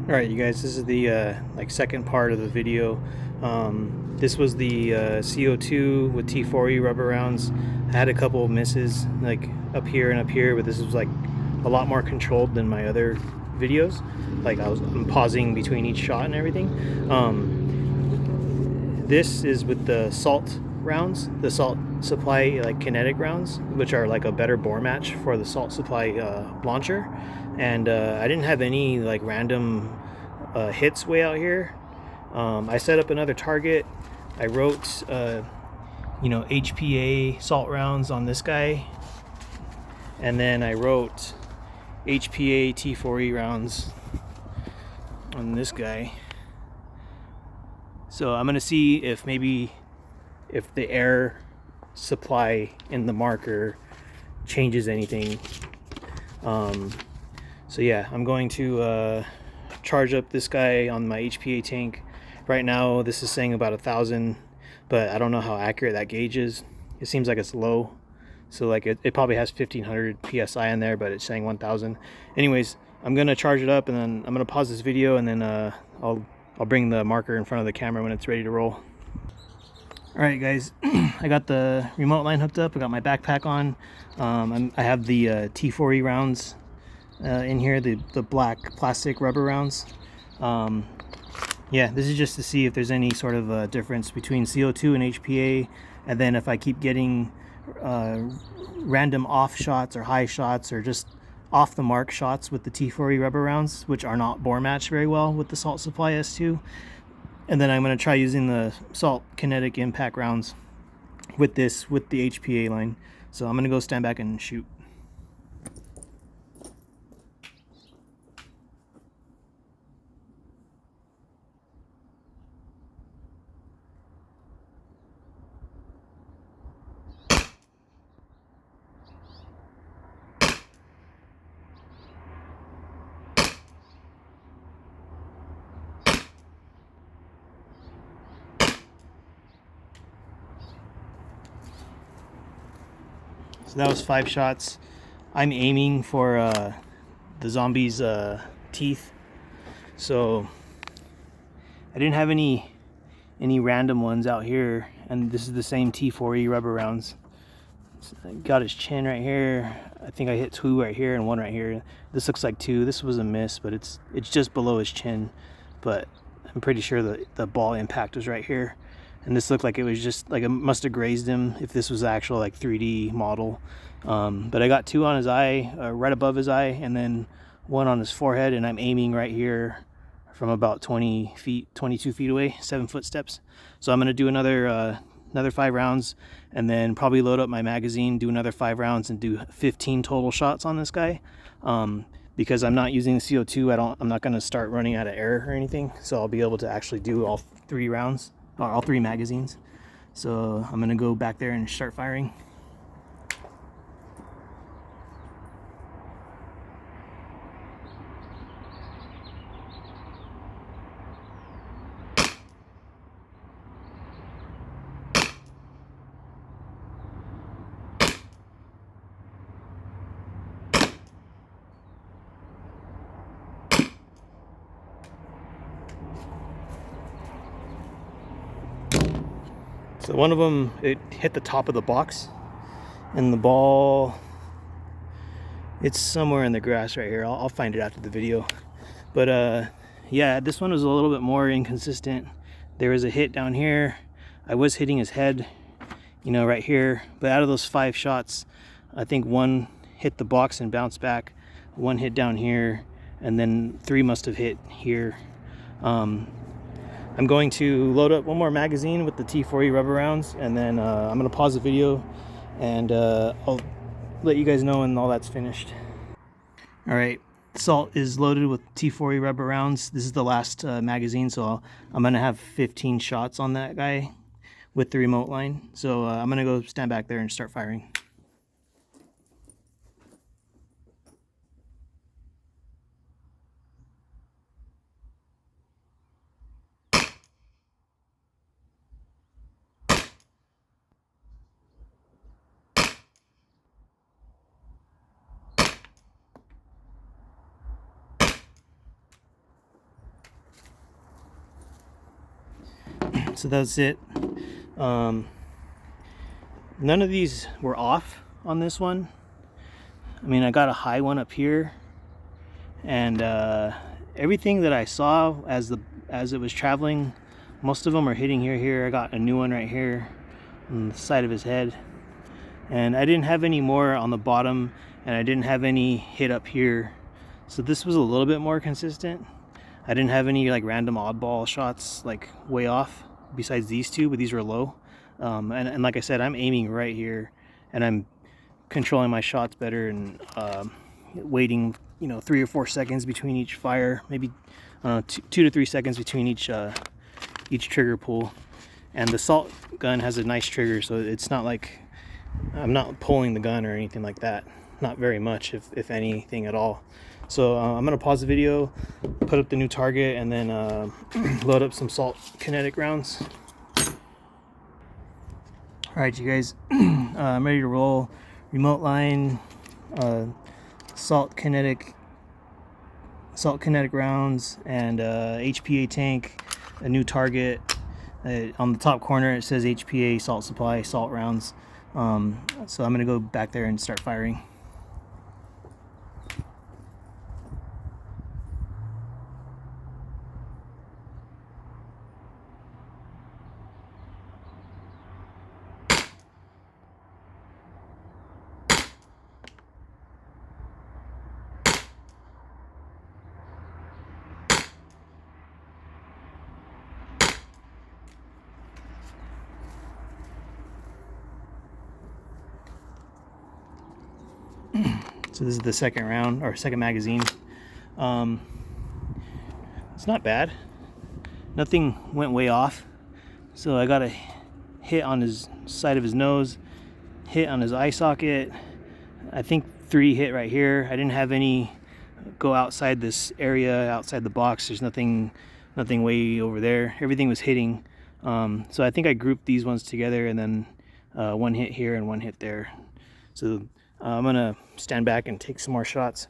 All right, you guys, this is the like second part of the video. This was the CO2 with T4E rubber rounds. I had a couple of misses like up here and up here, but this was like a lot more controlled than my other videos. Like I'm pausing between each shot and everything. This is with the Salt rounds, the Salt Supply like Kinetic rounds, which are like a better bore match for the Salt Supply launcher. And I didn't have any like random hits way out here. I set up another target. I wrote, HPA salt rounds on this guy, and then I wrote HPA T4E rounds on this guy. So I'm gonna see if the air supply in the marker changes anything. So yeah, I'm going to charge up this guy on my HPA tank. Right now this is saying about 1,000, but I don't know how accurate that gauge is. It seems like it's low, so like it probably has 1,500 psi in there, but it's saying 1,000. Anyways, I'm gonna charge it up and then I'm gonna pause this video, and then I'll bring the marker in front of the camera when it's ready to roll. All right, guys, I got the remote line hooked up. I got my backpack on. I have the T4E rounds in here, the black plastic rubber rounds. Yeah, this is just to see if there's any sort of difference between CO2 and HPA, and then if I keep getting random off shots or high shots or just off the mark shots with the T4E rubber rounds, which are not bore matched very well with the Salt Supply S2. And then I'm going to try using the Salt Kinetic impact rounds with the HPA line. So I'm going to go stand back and shoot. So that was 5 shots. I'm aiming for the zombie's teeth. So I didn't have any random ones out here, and this is the same T4E rubber rounds. So I got his chin right here. I think I hit 2 right here and 1 right here. This looks like 2. This was a miss, but it's just below his chin. But I'm pretty sure the ball impact was right here. And this looked like it was just like it must have grazed him if this was the actual like 3D model. But I got 2 on his eye, right above his eye, and then 1 on his forehead, and I'm aiming right here from about 22 feet away, 7-foot steps. So I'm gonna do another 5 rounds, and then probably load up my magazine, do another 5 rounds, and do 15 total shots on this guy. Because I'm not using the CO2, I'm not gonna start running out of air or anything, so I'll be able to actually do all 3 rounds. All 3 magazines. So I'm gonna go back there and start firing. So one of them, it hit the top of the box, and the ball, it's somewhere in the grass right here. I'll find it after the video. But yeah, this one was a little bit more inconsistent. There was a hit down here. I was hitting his head, right here. But out of those 5 shots, I think 1 hit the box and bounced back. 1 hit down here, and then 3 must have hit here. I'm going to load up 1 more magazine with the T4E rubber rounds, and then I'm going to pause the video, and I'll let you guys know when all that's finished. All right, Salt is loaded with T4E rubber rounds. This is the last magazine, so I'm going to have 15 shots on that guy with the remote line. So I'm going to go stand back there and start firing. so that's it. None of these were off on this one. I mean, I got a high one up here, and everything that I saw as it was traveling, most of them are hitting here. I got a new one right here on the side of his head, and I didn't have any more on the bottom, and I didn't have any hit up here. So this was a little bit more consistent. I didn't have any like random oddball shots like way off besides these two, but these were low. And like I said, I'm aiming right here, and I'm controlling my shots better, and waiting, 3 or 4 seconds between each fire, maybe 2 to 3 seconds between each trigger pull. And the Salt gun has a nice trigger, so it's not like I'm not pulling the gun or anything like that. Not very much, if anything at all. So I'm gonna pause the video, put up the new target, and then load up some Salt Kinetic rounds. All right, you guys, I'm ready to roll. Remote line, Salt Kinetic rounds, and HPA tank, a new target. On the top corner it says HPA Salt Supply Salt rounds. So I'm gonna go back there and start firing. So this is the second round, or second magazine. It's not bad. Nothing went way off. So I got a hit on his side of his nose, hit on his eye socket. I think 3 hit right here. I didn't have any go outside this area, outside the box. There's nothing way over there. Everything was hitting. So I think I grouped these ones together, and then 1 hit here and 1 hit there. So I'm gonna stand back and take some more shots.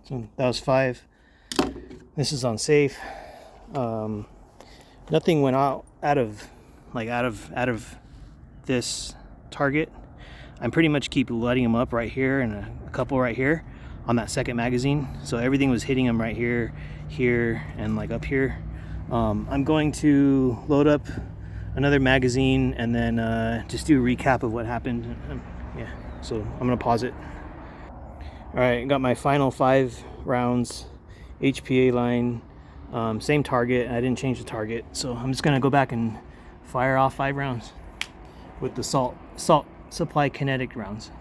So that was 5. This is on safe. Nothing went out of this target. I pretty much keep letting them up right here, and a couple right here on that second magazine. So everything was hitting them right here, and like up here. I'm going to load up another magazine, and then just do a recap of what happened. Yeah, so I'm gonna pause it. All right, got my final 5 rounds, HPA line, same target. I didn't change the target, so I'm just gonna go back and fire off 5 rounds with the Salt Supply Kinetic rounds.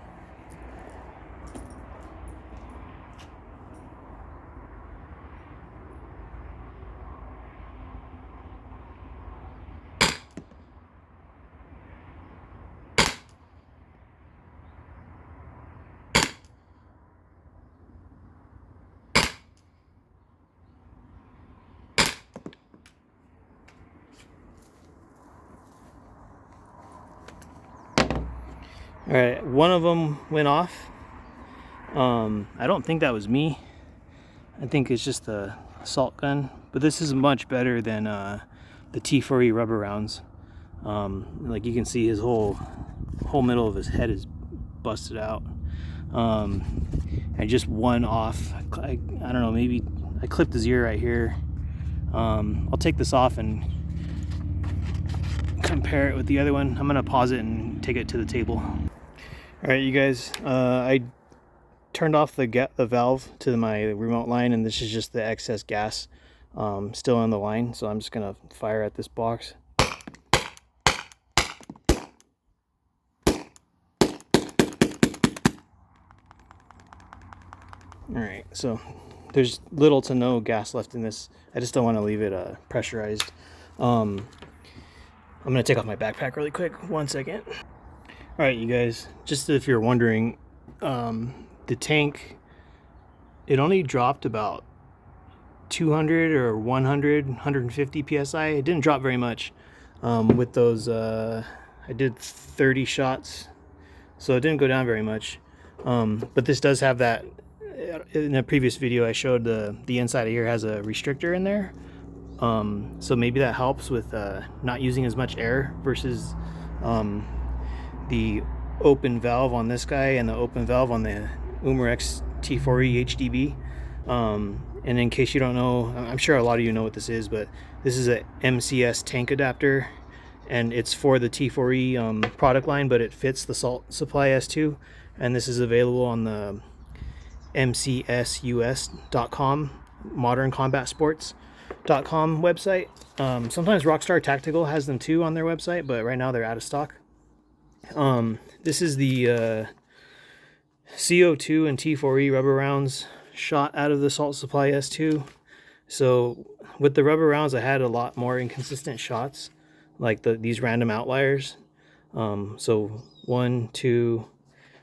All right, one of them went off. I don't think that was me. I think it's just the Salt gun, but this is much better than the T4E rubber rounds. Like you can see, his whole middle of his head is busted out. I just one off. I don't know, maybe I clipped his ear right here. I'll take this off and compare it with the other one. I'm gonna pause it and take it to the table. All right, you guys, I turned off the valve to my remote line, and this is just the excess gas still on the line. So I'm just gonna fire at this box. All right, so there's little to no gas left in this. I just don't want to leave it pressurized. I'm gonna take off my backpack really quick. 1 second. All right, you guys, just if you're wondering, the tank, it only dropped about 200 or 100, 150 psi. It didn't drop very much. With those, I did 30 shots, so it didn't go down very much. But this does have that. In a previous video, I showed the inside of here has a restrictor in there. So maybe that helps with not using as much air versus the open valve on this guy and the open valve on the Umarex T4E HDB. And in case you don't know, I'm sure a lot of you know what this is, but this is a MCS tank adapter, and it's for the T4E product line, but it fits the Salt Supply S2, and this is available on the mcsus.com, moderncombatsports.com website. Sometimes Rockstar Tactical has them too on their website, but right now they're out of stock. This is the CO2 and T4E rubber rounds shot out of the Salt Supply S2. So with the rubber rounds, I had a lot more inconsistent shots, like these random outliers. So 1, 2,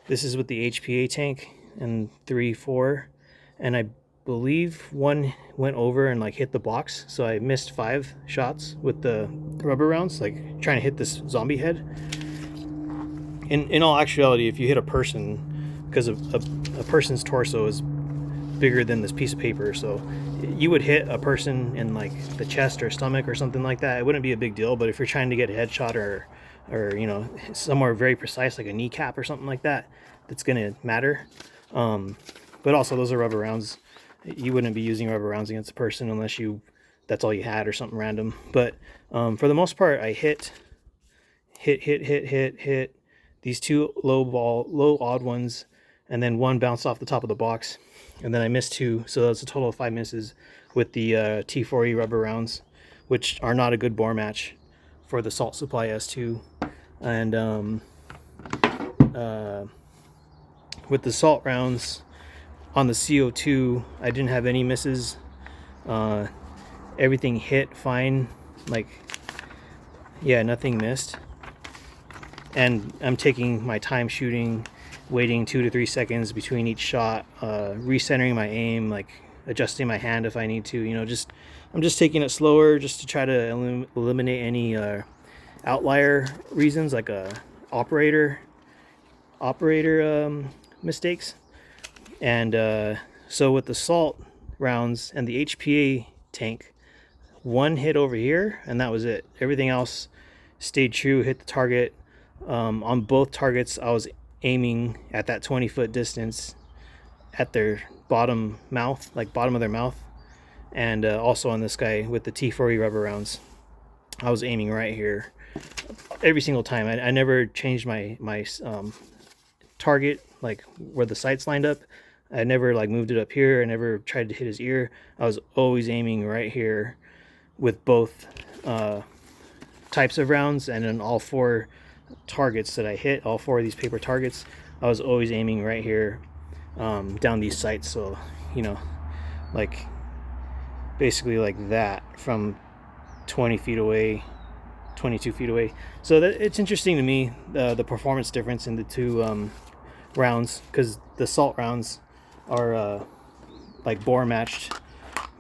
this is with the HPA tank, and 3, 4, and I believe 1 went over and like hit the box, so I missed 5 shots with the rubber rounds, like trying to hit this zombie head. In all actuality, if you hit a person, because a person's torso is bigger than this piece of paper, so you would hit a person in like the chest or stomach or something like that, it wouldn't be a big deal. But if you're trying to get a headshot or you know, somewhere very precise like a kneecap or something like that, that's gonna matter. But also those are rubber rounds. You wouldn't be using rubber rounds against a person unless that's all you had or something random. But for the most part, I hit these 2 low odd ones, and then 1 bounced off the top of the box, and then I missed 2, so that's a total of 5 misses with the T4E rubber rounds, which are not a good bore match for the Salt Supply S2. And with the salt rounds on the CO2, I didn't have any misses. Everything hit fine, like, yeah, nothing missed. And I'm taking my time shooting, waiting 2 to 3 seconds between each shot, recentering my aim, like adjusting my hand if I need to, you know, I'm just taking it slower just to try to eliminate any outlier reasons, like operator mistakes. And so with the salt rounds and the HPA tank, 1 hit over here and that was it. Everything else stayed true, hit the target. On both targets, I was aiming at that 20-foot distance at their bottom mouth, like bottom of their mouth. And also on this guy with the T4E rubber rounds, I was aiming right here every single time. I never changed my target, like where the sights lined up. I never like moved it up here. I never tried to hit his ear. I was always aiming right here with both types of rounds, and then all 4 targets that I hit, all 4 of these paper targets, I was always aiming right here down these sights. So, you know, like basically like that from 20 feet away, 22 feet away. So that it's interesting to me, the performance difference in the 2 rounds, because the salt rounds are like bore matched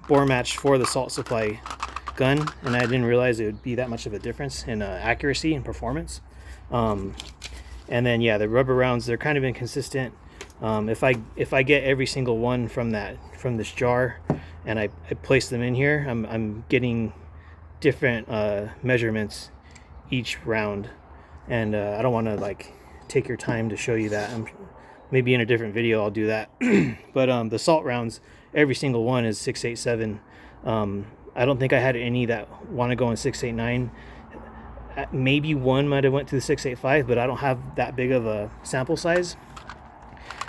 for the Salt Supply gun, and I didn't realize it would be that much of a difference in accuracy and performance. And then yeah, the rubber rounds, they're kind of inconsistent. If I get every single one from this jar and I place them in here, I'm getting different measurements each round, and I don't want to like take your time to show you that. Maybe in a different video I'll do that. But the salt rounds, every single one is 6.87. I don't think I had any that want to go in 6.89. Maybe 1 might have went to the 6.85, but I don't have that big of a sample size.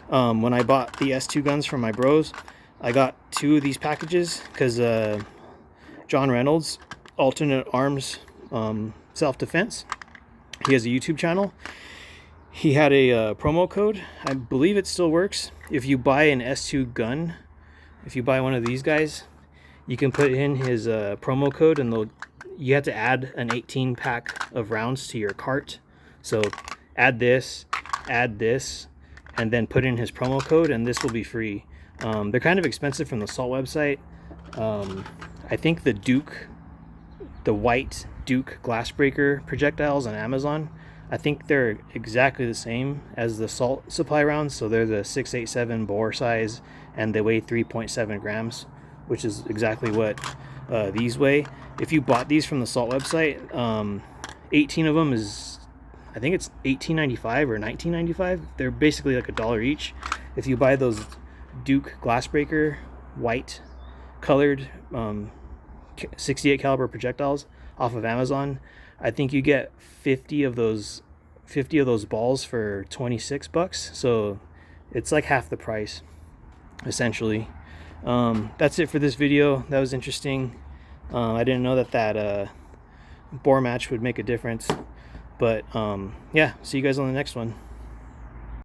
When I bought the S2 guns from my bros, I got 2 of these packages because John Reynolds, Alternate Arms Self-Defense, he has a YouTube channel. He had a promo code. I believe it still works. If you buy an S2 gun, if you buy one of these guys, you can put in his promo code, and you have to add an 18 pack of rounds to your cart. So add this, and then put in his promo code, and this will be free. They're kind of expensive from the Salt website. I think the white Duke glassbreaker projectiles on Amazon, I think they're exactly the same as the Salt Supply rounds. So they're the 687 bore size, and they weigh 3.7 grams, which is exactly what these weigh. If you bought these from the Salt website, 18 of them is, I think it's $18.95 or $19.95. They're basically like $1 each. If you buy those Duke glassbreaker white colored 68 caliber projectiles off of Amazon, I think you get 50 of those balls for 26 bucks. So it's like half the price, essentially. That's it for this video. That was interesting. I didn't know that bore match would make a difference, but yeah, see you guys on the next one.